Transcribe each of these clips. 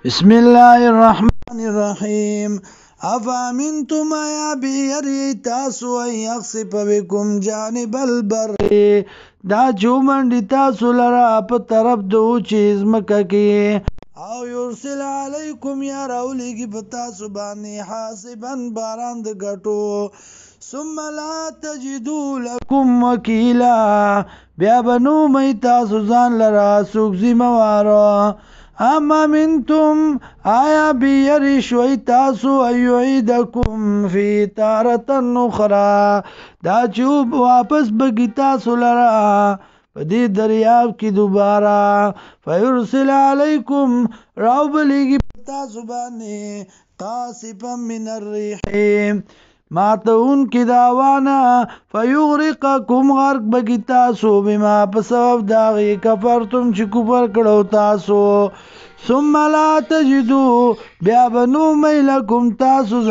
بسم الله الرحمن الرحیم افامنتم یا بیری تاسو یخسف بكم جانب البر دا چومنډی تاسو لرا په طرف دو چیز مکه کې او یرسل علیکم یا راولیږي په تاسو باندې حاسبا باران د ګټو ثم لا تجدوا لكم وکیلا بیا بنو می تاسو ځان لرا سوک ذمہواره اما منتم آیا بیری شوی تاسو ایعیدکم فی تارة اخرى دا چوب واپس بگی تاسو لرا پا دی دریاب کی دوبارا فیرسل علیکم راو بلیگی تاسو بانی قاسفا من الریحیم ماتون کی داوانا فیغرقکم غرق بگی تاسو بما پسبب داغی کفرتم چی کفر کڑو تاسو ثم لا تجدو بیا بنو میلکم تاسو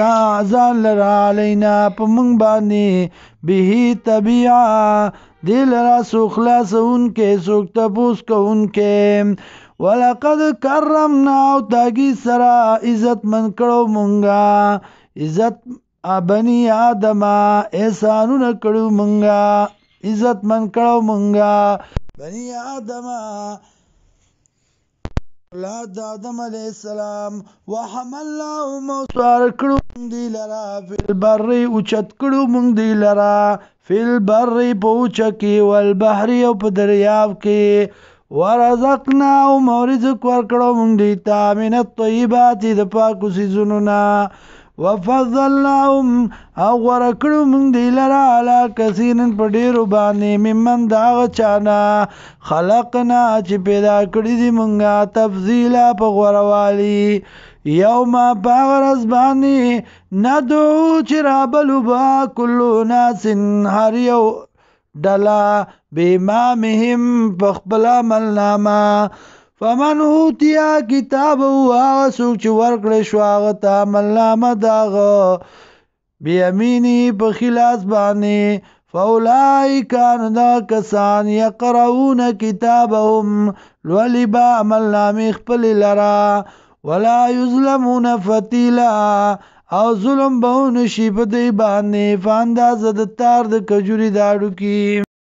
زان لرا علینا پا منگ بانی بیهی طبیعا دیل را سو خلاص انکے سوک تپوس کا انکے ولقد کرمنا او تاگی سرا عزت من کرو منگا عزت بنی آدم احسانو نکڑو منگا عزت من کرو منگا بنی آدم اولاد آدم علیہ السلام وحملناهم موسوار کڑو منگ دی لرا فی البری اچت کڑو منگ دی لرا فی البری پوچکی والبحری او پا دریاب کی ورزقناهم ورزق ورکڑو منگ دیتا من الطیباتی دپاکو سیزنونا وفضلناهم او ورکڑو منگ دی لرا علا کثیرن پر دیرو بانی ممن داغ چانا خلقنا چی پیدا کردی دی منگا تفضیلا پا غوروالی یوما پاغرز بانی ندعو چی رابلو با کلو ناسن هر یو ڈلا بیمامهم پخبلا ملناما فمن اوتیا کتاب آغا سوک چی ورکڑ شواغتا ملناما داغا بیامینی پخلاص بانی فولائی کان دا کسان یقرؤون کتابهم لولیبا ملنامی خپل لرا ولا یظلمون فتیلا او ظلم بہون شیپ دی بانی فانداز د تار د کجوری داڑو کی